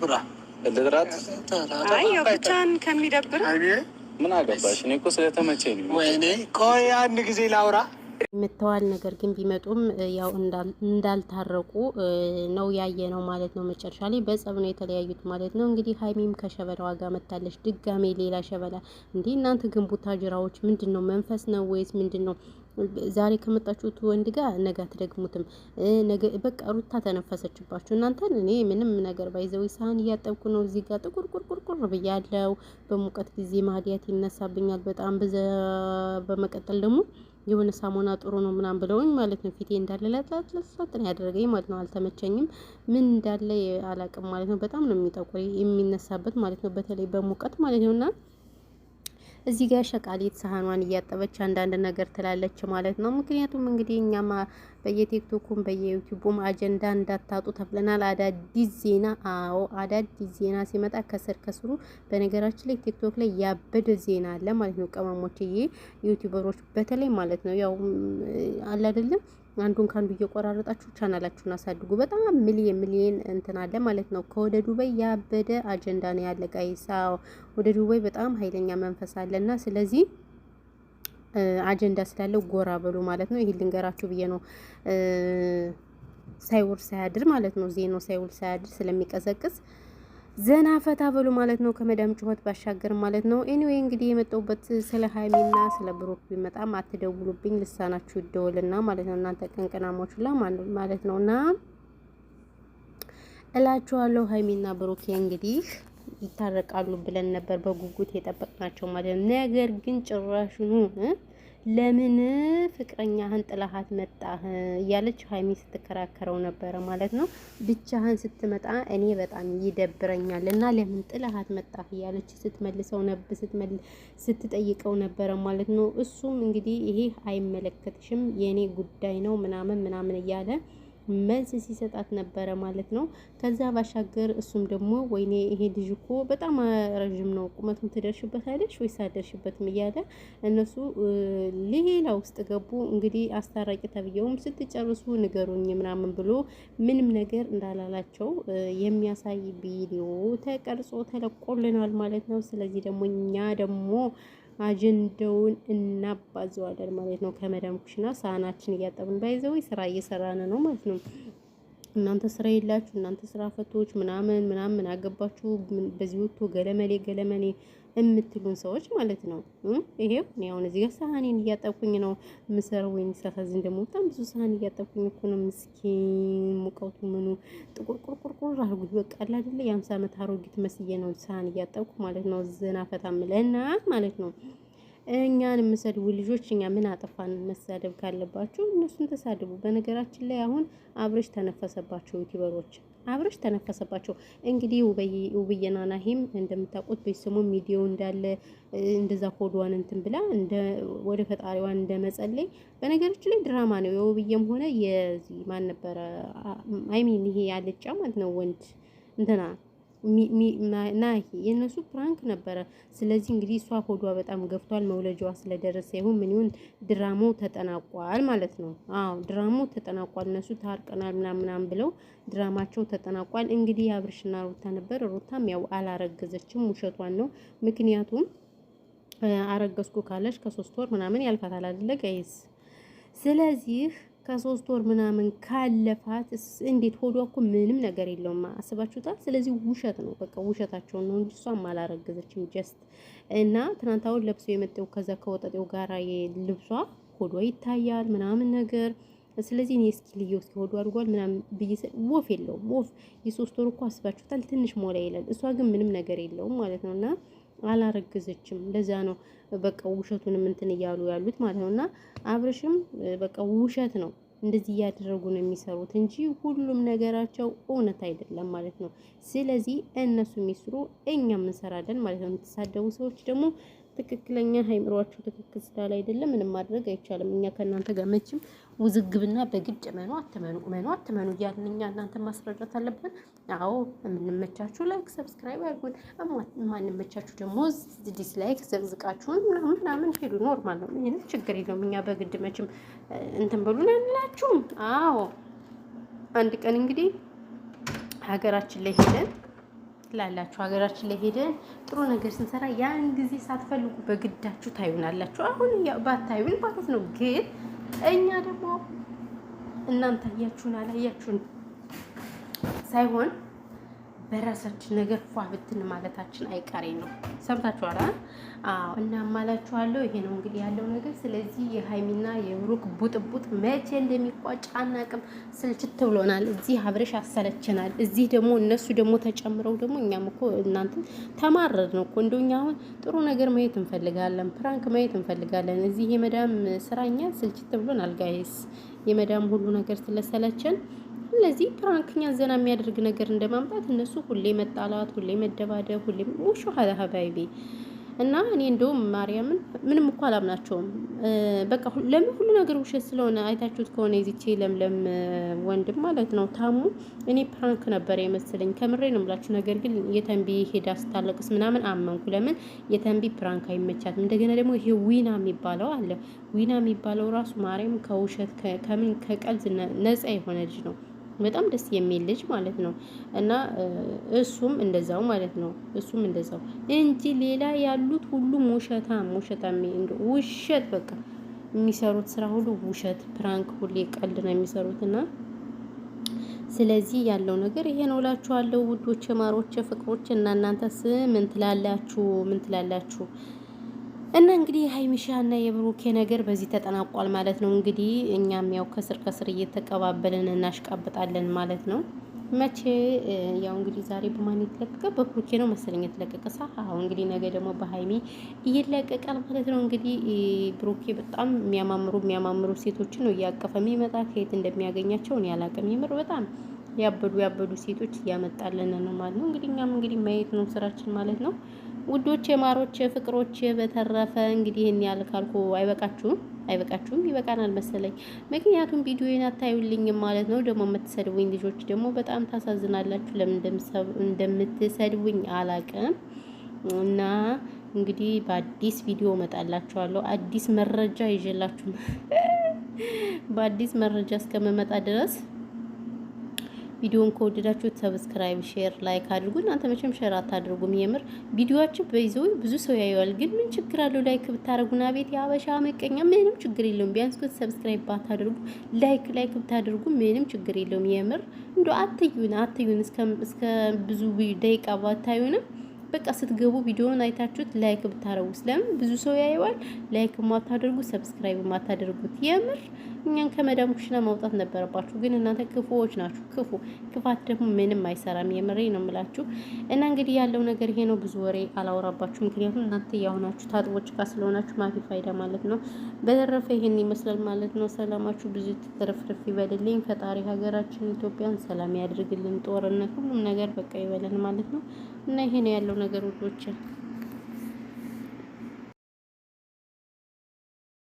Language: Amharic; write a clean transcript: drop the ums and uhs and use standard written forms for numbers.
ልጥራት አይ ብቻን ከሚደብር ምን አገባሽ? እኔ እኮ ስለተመቸኝ ነው። ወይኔ ቆይ አንድ ጊዜ ላውራ መተዋል። ነገር ግን ቢመጡም ያው እንዳልታረቁ ነው ያየ ነው ማለት ነው። መጨረሻ ላይ በጸብ ነው የተለያዩት ማለት ነው። እንግዲህ ሀይሚም ከሸበላዋ ጋር መታለች፣ ድጋሜ ሌላ ሸበላ። እንዴ እናንተ ግን ቡታጅራዎች ምንድን ነው? መንፈስ ነው ወይስ ምንድን ነው? ዛሬ ከመጣችሁት ወንድ ጋር ነገ አትደግሙትም። ነገ በቃ ሩታ ተነፈሰችባችሁ እናንተን። እኔ ምንም ነገር ባይዘው ሳህን እያጠብኩ ነው እዚህ ጋር ጥቁር ቁርቁር ብያለው። በሙቀት ጊዜ ማዲያት ይነሳብኛል በጣም በመቀጠል ደግሞ የሆነ ሳሙና ጥሩ ነው ምናምን ብለውኝ ማለት ነው። ፊቴ እንዳለ ለጥለጥለጥ ነው ያደረገኝ ማለት ነው። አልተመቸኝም። ምን እንዳለ አላቅም ማለት ነው። በጣም ነው የሚጠቁር የሚነሳበት ማለት ነው። በተለይ በሙቀት ማለት ነውና እዚህ ጋር ሸቃሊት ሳህኗን እያጠበች አንዳንድ ነገር ትላለች ማለት ነው። ምክንያቱም እንግዲህ እኛማ በየቲክቶኩም በየዩቲዩቡም አጀንዳ እንዳታጡ ተብለናል። አዳዲስ ዜና አዳዲስ ዜና ሲመጣ ከስሩ በነገራችን ላይ ቲክቶክ ላይ ያበደ ዜና አለ ማለት ነው። ቀማሞችዬ ዩቲዩበሮች በተለይ ማለት ነው ያው አለ አይደለም አንዱን ካንዱ እየቆራረጣችሁ ቻናላችሁን አሳድጉ። በጣም ሚሊየን እንትን አለ ማለት ነው። ከወደ ዱባይ ያበደ አጀንዳ ነው ያለ ጋይሳ። ወደ ዱባይ በጣም ኃይለኛ መንፈስ አለና ስለዚህ አጀንዳ ስላለው ጎራ በሉ ማለት ነው። ይሄን ልንገራችሁ ብዬ ነው። ሳይውል ሳያድር ማለት ነው። ዜናው ሳይውል ሳያድር ስለሚቀዘቅዝ ዘና ፈታ በሉ ማለት ነው። ከመዳም ጩኸት ባሻገር ማለት ነው። ኤኒዌይ እንግዲህ የመጣሁበት ስለ ሀይሚና ስለ ብሩክ ቢመጣም አትደውሉብኝ፣ ልሳናችሁ ይደወልና ማለት ነው። እናንተ ቀንቀናሞች ማለት ነውና እላችኋለሁ። ሀይሚና ብሩክ እንግዲህ ይታረቃሉ ብለን ነበር በጉጉት የጠበቅናቸው ማለት ነው። ነገር ግን ጭራሽኑ ለምን ፍቅረኛህን ጥላሃት መጣህ እያለች ሀይሚ ስትከራከረው ነበረ ማለት ነው። ብቻህን ስትመጣ እኔ በጣም ይደብረኛል እና ለምን ጥላሃት መጣህ እያለች ስትጠይቀው ነበረ ማለት ነው። እሱም እንግዲህ ይሄ አይመለከትሽም የኔ ጉዳይ ነው ምናምን እያለ መልስ ሲሰጣት ነበረ ማለት ነው። ከዛ ባሻገር እሱም ደግሞ ወይኔ ይሄ ልጅ እኮ በጣም ረጅም ነው ቁመቱን ትደርሽበታለሽ ወይስ አትደርሽበትም እያለ እነሱ ሌላ ውስጥ ገቡ። እንግዲህ አስታራቂ ተብየውም ስትጨርሱ ንገሩኝ ምናምን ብሎ ምንም ነገር እንዳላላቸው የሚያሳይ ቪዲዮ ተቀርጾ ተለቆልናል ማለት ነው። ስለዚህ ደግሞ እኛ ደግሞ አጀንዳውን እናባዘዋለን ማለት ነው። ከመዳም ኩሽና ሳህናችን እያጠብን ባይዘው ስራ እየሰራን ነው ማለት ነው። እናንተ ስራ የላችሁ እናንተ ስራ ፈቶች ምናምን አገባችሁ በዚህ ወጥቶ ገለመሌ የምትሉን ሰዎች ማለት ነው። ይሄው እኔ አሁን እዚህ ጋር ሳህኔን እያጠብኩኝ ነው ምሰራው። ወይን ሳፋዝን ደግሞ በጣም ብዙ ሳህን እያጠብኩኝ እኮ ነው። ምስኪን ሙቀቱ ምኑ ጥቁር ቁርቁር አርጉት በቃ አይደለ የ50 ዓመት አሮጊት መስዬ ነው ሳህን እያጠብኩ ማለት ነው። ዘና ፈታም ለና ማለት ነው። እኛን የምሰድቡ ልጆች እኛ ምን አጠፋን? መሳደብ ካለባችሁ እነሱን ተሳድቡ። በነገራችን ላይ አሁን አብረሽ ተነፈሰባቸው ዩቲዩበሮች አብረሽ ተነፈሰባቸው። እንግዲህ ውብየና ናሂም እንደምታውቁት በስሙ ሚዲያው እንዳለ እንደዛ ሆዷን እንትን ብላ ወደ ፈጣሪዋን እንደመጸለይ በነገራችን ላይ ድራማ ነው። የውብየም ሆነ የዚህ ማን ነበረ አይሚን ይሄ ያለጫ ማለት ነው ወንድ እንትና ናሂ የነሱ ፕራንክ ነበረ። ስለዚህ እንግዲህ እሷ ሆዷ በጣም ገፍቷል። መውለጃዋ ስለደረሰ ይሁን ምን ይሁን ድራማው ተጠናቋል ማለት ነው። ድራማው ተጠናቋል። እነሱ ታርቀናል ምናምን ብለው ድራማቸው ተጠናቋል። እንግዲህ አብርሽና ሩታ ነበር። ሩታም ያው አላረገዘችም፣ ውሸቷን ነው። ምክንያቱም አረገዝኩ ካለች ከ3 ወር ምናምን ያልፋታል አይደለ ጋይስ? ስለዚህ ከ3 ወር ምናምን ካለፋት እንዴት ሆዷ እኮ ምንም ነገር የለውም። አስባችሁታል? ስለዚህ ውሸት ነው በቃ ውሸታቸውን ነው እንጂ እሷም አላረገዘችም። ጀስት እና ትናንታውን ለብሶ የመጣው ከዛ ከወጠጤው ጋራ የልብሷ ሆዷ ይታያል ምናምን ነገር። ስለዚህ እኔ እስኪ ልየው እስኪ ሆዷ አድርጓል ምናምን ብዬ ወፍ የለውም ወፍ የ3 ወር እኮ አስባችሁታል? ትንሽ ሞላ ይላል። እሷ ግን ምንም ነገር የለውም ማለት ነውና አላረገዘችም። ለዛ ነው በቃ ውሸቱንም እንትን እያሉ ያሉት ማለት ነውና አብርሽም በቃ ውሸት ነው እንደዚህ እያደረጉ ነው የሚሰሩት እንጂ ሁሉም ነገራቸው እውነት አይደለም ማለት ነው። ስለዚህ እነሱ የሚስሩ እኛም እንሰራለን ማለት ነው። የምትሳደቡ ሰዎች ደግሞ ትክክለኛ ሃይምሯችሁ ትክክል ስላለ አይደለም ምንም ማድረግ አይቻልም። እኛ ከእናንተ ጋር መቼም ውዝግብና በግድ መኑ አትመኑ እያልን እኛ እናንተ ማስረዳት አለብን። አዎ የምንመቻችሁ ላይክ ሰብስክራይብ አድርጉን፣ ማንመቻችሁ ደግሞ ዲስላይክ ዘቅዝቃችሁን ምናምን ሄዱ። ኖርማል ነው፣ ምንም ችግር የለውም። እኛ በግድ መቼም እንትን በሉን አንላችሁም። አዎ አንድ ቀን እንግዲህ ሀገራችን ላይ ሄደን ላላችሁ ሀገራችን ላይ ሄደን ጥሩ ነገር ስንሰራ ያን ጊዜ ሳትፈልጉ በግዳችሁ ታዩናላችሁ። አሁን ባታዩን ማለት ነው። ግን እኛ ደግሞ እናንተ አያችሁን አላያችሁን ሳይሆን በራሳችን ነገር ፏ ብትን ማለታችን አይቀሬ ነው። ሰምታችኋል? አዎ። እና ማላችኋለሁ ይሄ ነው እንግዲህ ያለው ነገር። ስለዚህ የሀይሚና የብሩክ ቡጥቡጥ መቼ እንደሚቋጭ አናቅም። ስልችት ብሎናል። እዚህ አብረሽ አሰለችናል። እዚህ ደግሞ እነሱ ደግሞ ተጨምረው ደግሞ እኛም እኮ እናንተ ተማረድ ነው እኮ እንደኛ አሁን ጥሩ ነገር ማየት እንፈልጋለን፣ ፕራንክ ማየት እንፈልጋለን። እዚህ የመዳም ስራኛ ስልችት ብሎናል ጋይስ። የመዳም ሁሉ ነገር ስለሰለችን ስለዚህ ፕራንክኛ ዘና የሚያደርግ ነገር እንደማምጣት እነሱ ሁሌ መጣላት፣ ሁሌ መደባደብ፣ ሁሌ ሙሹ ሀባይቢ እና እኔ እንደውም ማርያምን ምንም እኮ አላምናቸውም። በቃ ለምን ሁሉ ነገር ውሸት ስለሆነ አይታችሁት ከሆነ ይዚቼ ለምለም ወንድም ማለት ነው ታሙ እኔ ፕራንክ ነበር የመሰለኝ ከምሬ ነው የምላችሁ። ነገር ግን የተንቢ ሄዳ ስታለቅስ ምናምን አመንኩ። ለምን የተንቢ ፕራንክ አይመቻትም። እንደገና ደግሞ ይሄ ዊና የሚባለው አለ። ዊና የሚባለው ራሱ ማርያም ከውሸት ከምን ከቀልድ ነፃ የሆነ ልጅ ነው። በጣም ደስ የሚል ልጅ ማለት ነው። እና እሱም እንደዛው ማለት ነው። እሱም እንደዛው እንጂ ሌላ ያሉት ሁሉም ውሸታም ውሸት በቃ የሚሰሩት ስራ ሁሉ ውሸት፣ ፕራንክ፣ ሁሌ ቀልድ ነው የሚሰሩት። እና ስለዚህ ያለው ነገር ይሄ ነው እላችኋለሁ ውዶች፣ ማሮች፣ ፍቅሮች። እና እናንተስ ምን ትላላችሁ? እና እንግዲህ ሀይሚሻ እና የብሩኬ ነገር በዚህ ተጠናቋል ማለት ነው። እንግዲህ እኛም ያው ከስር እየተቀባበልን እናሽቃብጣለን ማለት ነው። መቼ ያው እንግዲህ ዛሬ በማን የተለቀቀ በብሩኬ ነው መሰለኝ የተለቀቀ ሳ አሁን እንግዲህ ነገ ደግሞ በሀይሚ ይለቀቃል ማለት ነው። እንግዲህ ብሩኬ በጣም የሚያማምሩ ሴቶችን ነው እያቀፈ የሚመጣ። ከየት እንደሚያገኛቸው እኔ አላውቅም። ይምር በጣም ያበዱ ሴቶች እያመጣልን ነው ማለት ነው። እንግዲህ እኛም እንግዲህ ማየት ነው ስራችን ማለት ነው። ውዶች፣ ማሮች፣ ፍቅሮች። በተረፈ እንግዲህ ይሄን ያህል ካልኩ አይበቃችሁም? ይበቃናል መሰለኝ። ምክንያቱም ቪዲዮዬን አታዩልኝም ማለት ነው። ደግሞ የምትሰድቡኝ ልጆች ደግሞ በጣም ታሳዝናላችሁ። ለምን እንደምትሰድቡኝ አላቅም። እና እንግዲህ በአዲስ ቪዲዮ እመጣላችኋለሁ። አዲስ መረጃ ይዤላችሁ በአዲስ መረጃ እስከምመጣ ድረስ ቪዲዮን ከወደዳችሁት ሰብስክራይብ፣ ሼር፣ ላይክ አድርጉ። እናንተ መቼም ሼር አታድርጉም። የምር ቪዲዮአችሁ በይዘው ብዙ ሰው ያየዋል። ግን ምን ችግር አለው ላይክ ብታደርጉና? ቤት የአበሻ መቀኛ ምንም ችግር የለውም። ቢያንስ ግን ሰብስክራይብ ባታደርጉ ላይክ ብታደርጉ ምንም ችግር የለውም። የምር እንደው አትዩን እስከ ብዙ ደቂቃ ባታዩንም በቃ ስትገቡ ቪዲዮውን አይታችሁት ላይክ ብታረጉ ስለምን ብዙ ሰው ያየዋል። ላይክ ማታደርጉ ሰብስክራይብ ማታደርጉት የምር እኛን ከመዳም ኩሽና ማውጣት ነበረባችሁ። ግን እናንተ ክፉዎች ናችሁ። ክፋት ደግሞ ምንም አይሰራም። የምሬ ነው የምላችሁ። እና እንግዲህ ያለው ነገር ይሄ ነው። ብዙ ወሬ አላወራባችሁ፣ ምክንያቱም እናንተ ያሁናችሁ ታጥቦች ጋር ስለሆናችሁ ማፊ ፋይዳ ማለት ነው። በተረፈ ይሄን ይመስላል ማለት ነው። ሰላማችሁ ብዙ ትርፍርፍ ይበልልኝ። ፈጣሪ ሀገራችን ኢትዮጵያን ሰላም ያድርግልን። ጦርነት ሁሉም ነገር በቃ ይበለን ማለት ነው። እና ይሄ ነው ያለው ነገር ውዶች።